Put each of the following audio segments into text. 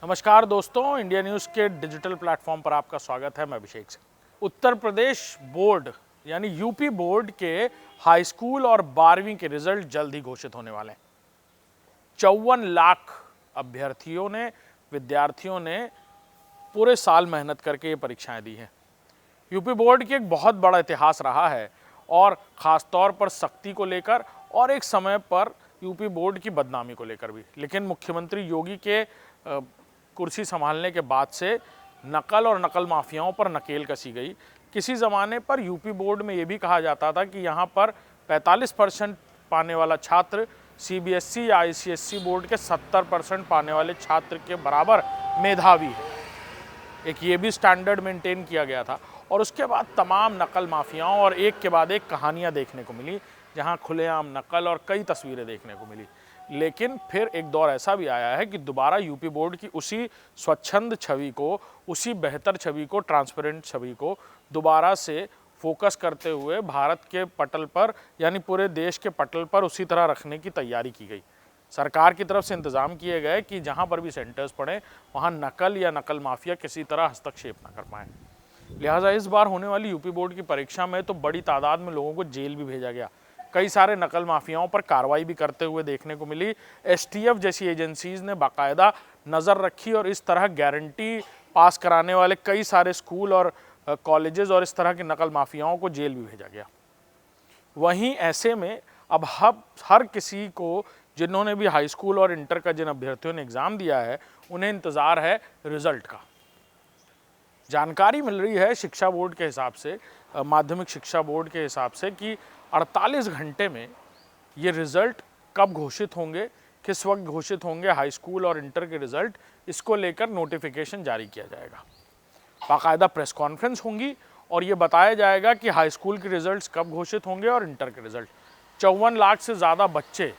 नमस्कार दोस्तों, India news के डिजिटल प्लेटफॉर्म पर आपका स्वागत है। मैं अभिषेक सिंह। उत्तर प्रदेश बोर्ड यानी यूपी बोर्ड के हाई स्कूल और 12वीं के रिजल्ट जल्द ही घोषित होने वाले हैं। 54 लाख विद्यार्थियों ने पूरे साल मेहनत करके ये परीक्षाएं दी हैं। यूपी बोर्ड की एक बहुत बड़ा इतिहास रहा है और ख़ासतौर पर सख्ती को लेकर और एक समय पर यूपी बोर्ड की बदनामी को लेकर भी। लेकिन मुख्यमंत्री योगी के कुर्सी संभालने के बाद से नकल और नकल माफियाओं पर नकेल कसी गई। किसी ज़माने पर यूपी बोर्ड में ये भी कहा जाता था कि यहाँ पर 45% पाने वाला छात्र सीबीएसई या आईसीएसई बोर्ड के 70% पाने वाले छात्र के बराबर मेधावी है। एक ये भी स्टैंडर्ड मेंटेन किया गया था और उसके बाद तमाम नकल माफियाओं और एक के बाद एक कहानियाँ देखने को मिली, जहाँ खुलेआम नकल और कई तस्वीरें देखने को मिली। लेकिन फिर एक दौर ऐसा भी आया है कि दोबारा यूपी बोर्ड की उसी स्वच्छंद छवि को, उसी बेहतर छवि को, ट्रांसपेरेंट छवि को दोबारा से फोकस करते हुए भारत के पटल पर यानी पूरे देश के पटल पर उसी तरह रखने की तैयारी की गई। सरकार की तरफ से इंतज़ाम किए गए कि जहां पर भी सेंटर्स पड़े वहां नकल या नकल माफिया किसी तरह हस्तक्षेप ना कर पाएँ। लिहाजा इस बार होने वाली यूपी बोर्ड की परीक्षा में तो बड़ी तादाद में लोगों को जेल भी भेजा गया। कई सारे नकल माफियाओं पर कार्रवाई भी करते हुए देखने को मिली। एसटीएफ जैसी एजेंसीज ने बाकायदा नज़र रखी और इस तरह गारंटी पास कराने वाले कई सारे स्कूल और कॉलेजेस और इस तरह के नकल माफियाओं को जेल भी भेजा गया। वहीं ऐसे में अब हर किसी को, जिन्होंने भी हाई स्कूल और इंटर का, जिन अभ्यर्थियों ने एग्ज़ाम दिया है, उन्हें इंतज़ार है रिज़ल्ट का। जानकारी मिल रही है शिक्षा बोर्ड के हिसाब से, माध्यमिक शिक्षा बोर्ड के हिसाब से, कि 48 घंटे में ये रिज़ल्ट कब घोषित होंगे, किस वक्त घोषित होंगे हाई स्कूल और इंटर के रिज़ल्ट, इसको लेकर नोटिफिकेशन जारी किया जाएगा। बाकायदा प्रेस कॉन्फ्रेंस होंगी और ये बताया जाएगा कि हाई स्कूल के रिज़ल्ट्स कब घोषित होंगे और इंटर के रिज़ल्ट। 54 लाख से ज़्यादा बच्चे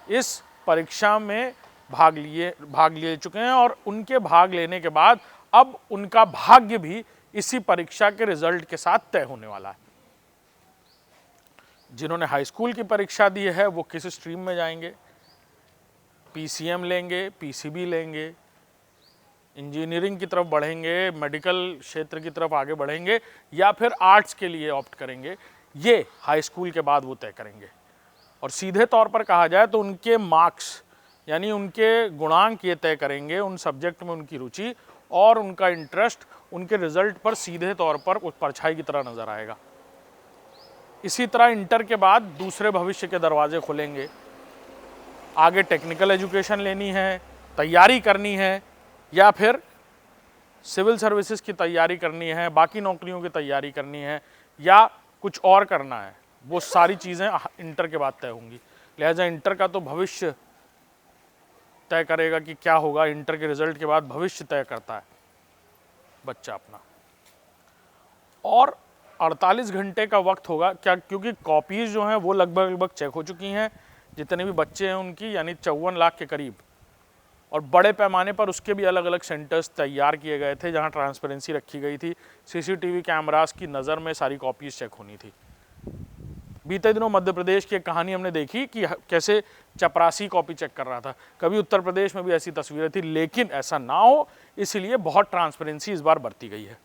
इस परीक्षा में भाग ले चुके हैं और उनके भाग लेने के बाद अब उनका भाग्य भी इसी परीक्षा के रिज़ल्ट के साथ तय होने वाला है। जिन्होंने हाई स्कूल की परीक्षा दी है वो किस स्ट्रीम में जाएंगे, पीसीएम लेंगे, पीसीबी लेंगे, इंजीनियरिंग की तरफ बढ़ेंगे, मेडिकल क्षेत्र की तरफ आगे बढ़ेंगे या फिर आर्ट्स के लिए ऑप्ट करेंगे, ये हाई स्कूल के बाद वो तय करेंगे। और सीधे तौर पर कहा जाए तो उनके मार्क्स यानी उनके गुणांक ये तय करेंगे, उन सब्जेक्ट में उनकी रुचि और उनका इंटरेस्ट उनके रिज़ल्ट पर सीधे तौर पर उस परछाई की तरह नज़र आएगा। इसी तरह इंटर के बाद दूसरे भविष्य के दरवाजे खुलेंगे। आगे टेक्निकल एजुकेशन लेनी है, तैयारी करनी है, या फिर सिविल सर्विसेज की तैयारी करनी है, बाकी नौकरियों की तैयारी करनी है, या कुछ और करना है, वो सारी चीज़ें इंटर के बाद तय होंगी। लिहाजा इंटर का तो भविष्य तय करेगा कि क्या होगा। इंटर के रिज़ल्ट के बाद भविष्य तय करता है बच्चा अपना। और 48 घंटे का वक्त होगा क्या, क्योंकि कॉपीज़ जो हैं वो लगभग चेक हो चुकी हैं, जितने भी बच्चे हैं उनकी, यानी 54 लाख के करीब। और बड़े पैमाने पर उसके भी अलग अलग सेंटर्स तैयार किए गए थे जहां ट्रांसपेरेंसी रखी गई थी। सीसीटीवी कैमरास की नज़र में सारी कॉपीज़ चेक होनी थी। बीते दिनों मध्य प्रदेश की एक कहानी हमने देखी कि कैसे चपरासी कॉपी चेक कर रहा था। कभी उत्तर प्रदेश में भी ऐसी तस्वीरें थी, लेकिन ऐसा ना हो इसलिए बहुत ट्रांसपेरेंसी इस बार बरती गई है।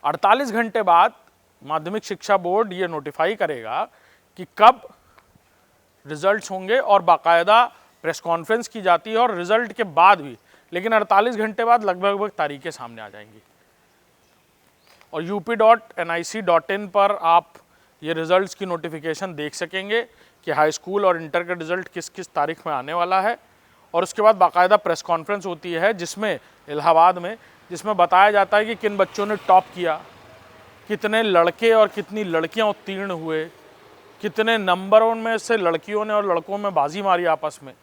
48 घंटे बाद माध्यमिक शिक्षा बोर्ड ये नोटिफाई करेगा कि कब रिजल्ट्स होंगे और बाकायदा प्रेस कॉन्फ्रेंस की जाती है और रिजल्ट के बाद भी, लेकिन 48 घंटे बाद लगभग तारीखें सामने आ जाएंगी। और up.nic.in पर आप ये रिजल्ट्स की नोटिफिकेशन देख सकेंगे कि हाई स्कूल और इंटर का रिजल्ट किस किस तारीख में आने वाला है। और उसके बाद बाकायदा प्रेस कॉन्फ्रेंस होती है जिसमें इलाहाबाद में, जिसमें बताया जाता है कि किन बच्चों ने टॉप किया, कितने लड़के और कितनी लड़कियां उत्तीर्ण हुए, कितने नंबरों में से लड़कियों ने और लड़कों में बाजी मारी आपस में,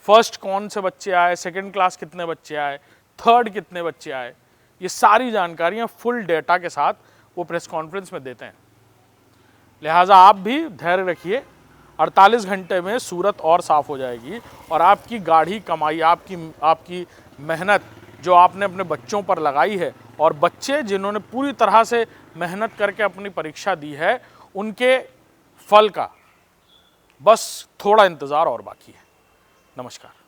फर्स्ट कौन से बच्चे आए, सेकंड क्लास कितने बच्चे आए, थर्ड कितने बच्चे आए, ये सारी जानकारियां फुल डेटा के साथ वो प्रेस कॉन्फ्रेंस में देते हैं। लिहाजा आप भी धैर्य रखिए, 48 घंटे में सूरत और साफ़ हो जाएगी और आपकी गाढ़ी कमाई, आपकी मेहनत जो आपने अपने बच्चों पर लगाई है और बच्चे जिन्होंने पूरी तरह से मेहनत करके अपनी परीक्षा दी है, उनके फल का बस थोड़ा इंतज़ार और बाकी है। नमस्कार।